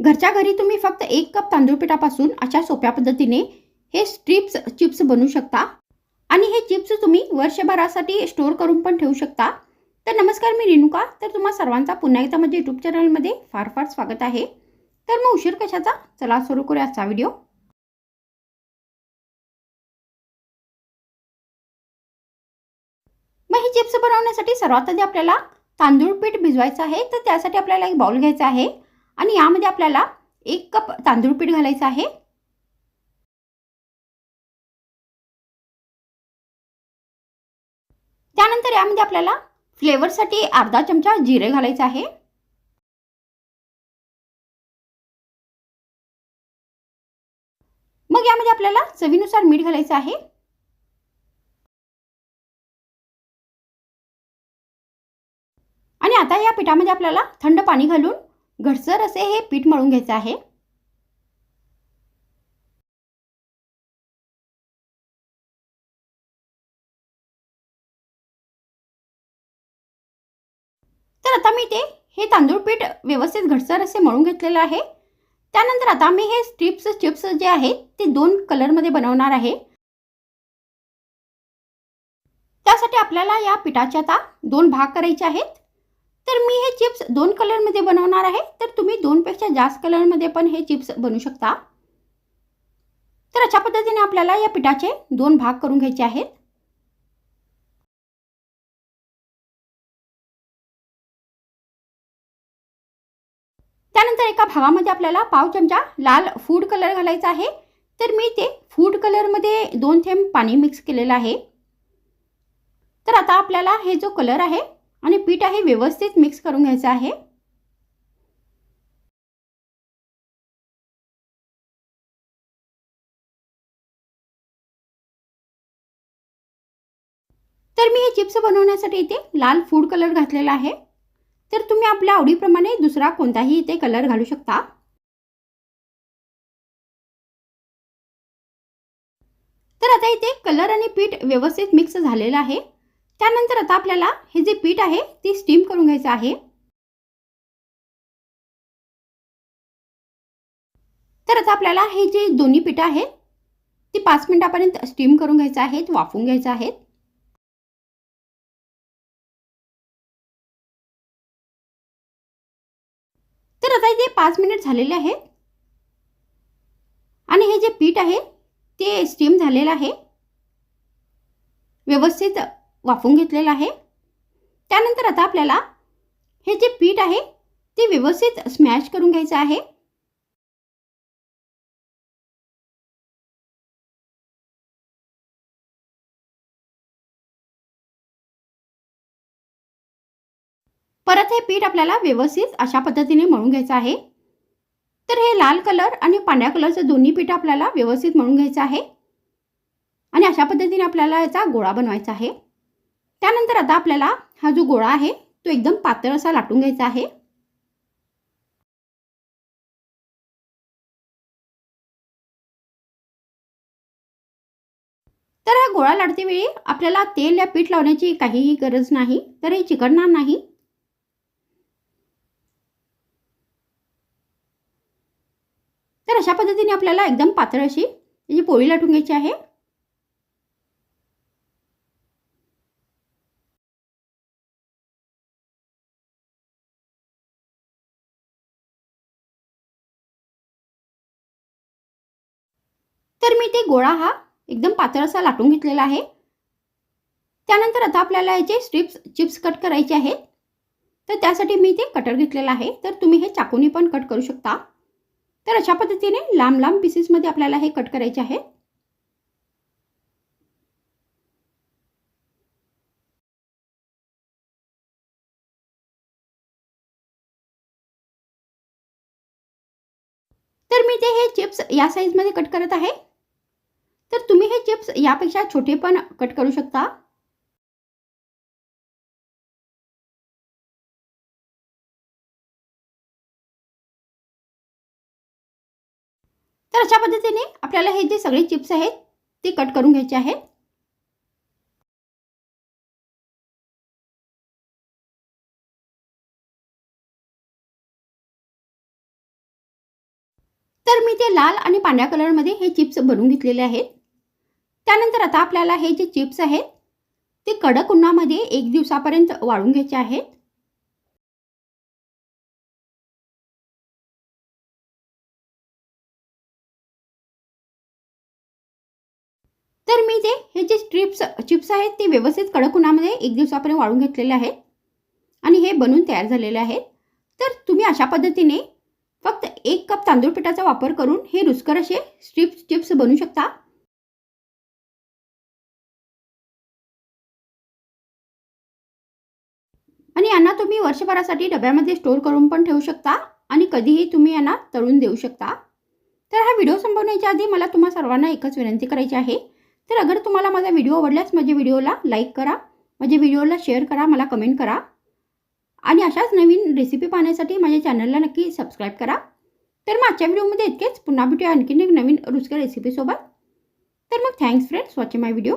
घरच्या घरी तुम्ही फक्त 1 कप तांदूळ पिठापासून अशा सोप्या पद्धतीने हे स्ट्रिप्स चिप्स बनवू शकता आणि हे चिप्स तुम्ही वर्षभरासाठी स्टोअर करून पण ठेवू शकता. तर नमस्कार, मी रेणुका. तर तुम्हा सर्वांचा पुन्हा एकदा माझ्या यूट्यूब चॅनलमध्ये फार फार स्वागत आहे. तर मग उशीर कशाचा, चला सुरू करूया आजचा व्हिडिओ. मग ही चिप्स बनवण्यासाठी सर्वात आधी आपल्याला तांदूळ पीठ भिजवायचं आहे. तर त्यासाठी आपल्याला एक बाउल घ्यायचा आहे आणि यामध्ये आपल्याला 1 कप तांदूळ पीठ घालायचं आहे. त्यानंतर यामध्ये आपल्याला फ्लेवरसाठी अर्धा चमचा जिरे घालायचे आहे. मग यामध्ये आपल्याला चवीनुसार मीठ घालायचं आहे. आणि आता या पिठामध्ये आपल्याला थंड पाणी घालून घट्टसर असे हे पीठ मळून घ्यायचे आहे. तर आता मी हे तांदूळ पीठ व्यवस्थित घट्टसर असे मळून घेतलेलं आहे. त्यानंतर आता मी हे स्ट्रिप्स चिप्स जे आहेत ते 2 कलरमध्ये बनवणार आहे. त्यासाठी आपल्याला या पिठाचे आता 2 भाग करायचे आहेत. तर मी हे चिप्स 2 कलरमध्ये बनवणार आहे. तर तुम्ही 2 पेक्षा जास्त कलरमध्ये पण हे चिप्स बनवू शकता. तर अशा पद्धतीने आपल्याला या पिठाचे 2 भाग करून घ्यायचे आहेत. त्यानंतर एका भागामध्ये आपल्याला पाव चमचा लाल फूड कलर घालायचा आहे. तर मी फूड कलरमध्ये 2 थेंब पाणी मिक्स केलेलं आहे. तर आता आपल्याला हे जो कलर आहे आणि पीठ आहे व्यवस्थित मिक्स करून घ्यायचं आहे. तर मी हे चिप्स बनवण्यासाठी इथे लाल फूड कलर घातलेला आहे. तर तुम्ही आपल्या आवडीप्रमाणे दुसरा कोणताही इथे कलर घालू शकता. तर आता इथे कलर आणि पीठ व्यवस्थित मिक्स झालेलं आहे. त्यानंतर आता आपल्याला हे जे पीठ आहे ते स्टीम करून घ्यायचं आहे. तर आता आपल्याला हे जे दोन्ही पीठ आहेत ती 5 मिनिटापर्यंत स्टीम करून घ्यायचं आहे, वाफवून घ्यायचं आहे. तर आता इथे 5 मिनिट झालेले आहेत आणि हे जे पीठ आहे ते स्टीम झालेलं आहे, व्यवस्थित वाफवून घेतलेलं आहे. त्यानंतर आता आपल्याला हे जे पीठ आहे ते व्यवस्थित स्मॅश करून घ्यायचं आहे. परत हे पीठ आपल्याला व्यवस्थित अशा पद्धतीने मळून घ्यायचं आहे. तर हे लाल कलर आणि पांढऱ्या कलरचं दोन्ही पीठ आपल्याला व्यवस्थित मळून घ्यायचं आहे आणि अशा पद्धतीने आपल्याला याचा गोळा बनवायचा आहे. त्यानंतर आता आपल्याला हा जो गोळा आहे तो एकदम पातळ असा लाटून घ्यायचा आहे. तर हा गोळा लाटते वेळी आपल्याला तेल या पीठ लावण्याची काहीही गरज नाही, तर हे चिकटणार नाही. तर अशा पद्धतीने आपल्याला एकदम पातळ अशी त्याची पोळी लाटून घ्यायची आहे. तर मी गोळा हा एकदम पातळ असा लाटून घेतलेला आहे. त्यानंतर आता आपल्याला याचे स्ट्रिप्स चिप्स कट करायचे आहेत. तर त्यासाठी मी कटर घेतलेला आहे. तर तुम्ही हे चाकूने पण कट करू शकता. तर अशा पद्धतीने लांब लांब पीसेसमध्ये आपल्याला हे कट करायचे आहे. तर मी हे चिप्स या साईजमध्ये कट करत आहे. तर तुम्ही हे चिप्स यापेक्षा छोटे पण कट करू शकता. तर अशा पद्धतीने आपल्याला हे जे सगळे चिप्स आहेत ते कट करून घ्यायचे आहेत. तर मी ते लाल आणि पांढऱ्या कलरमध्ये हे चिप्स बनवून घेतलेले आहेत. त्यानंतर आता आपल्याला हे जे चिप्स आहेत ते कडक उन्हामध्ये 1 दिवसापर्यंत वाळून घ्यायचे आहेत. तर मी हे जे चिप्स आहेत ते व्यवस्थित कडक उन्हामध्ये 1 दिवसापर्यंत वाळून घेतलेले आहेत आणि हे बनून तयार झालेले आहेत. तर तुम्ही अशा पद्धतीने फक्त 1 कप तांदूळ पिठाचा वापर करून हे रुचकर असे चिप्स बनवू शकता. आणि यांना तुम्ही वर्षभरासाठी डब्यामध्ये स्टोअर करून पण ठेवू शकता आणि कधीही तुम्ही यांना तळून देऊ शकता. तर हा व्हिडिओ संपवण्याच्या आधी मला तुम्हा सर्वांना एकच विनंती करायची आहे. तर अगर तुम्हाला माझा व्हिडिओ आवडल्यास माझ्या व्हिडिओला लाईक करा, माझ्या व्हिडिओला शेअर करा, मला कमेंट करा आणि अशाच नवीन रेसिपी पाहण्यासाठी माझ्या चॅनलला नक्की सबस्क्राईब करा. तर मग आजच्या व्हिडिओमध्ये इतकेच. पुन्हा भेटूया आणखीन एक नवीन रुचकर रेसिपीसोबत. तर मग थँक्स फ्रेंड्स वॉचिंग माय व्हिडिओ.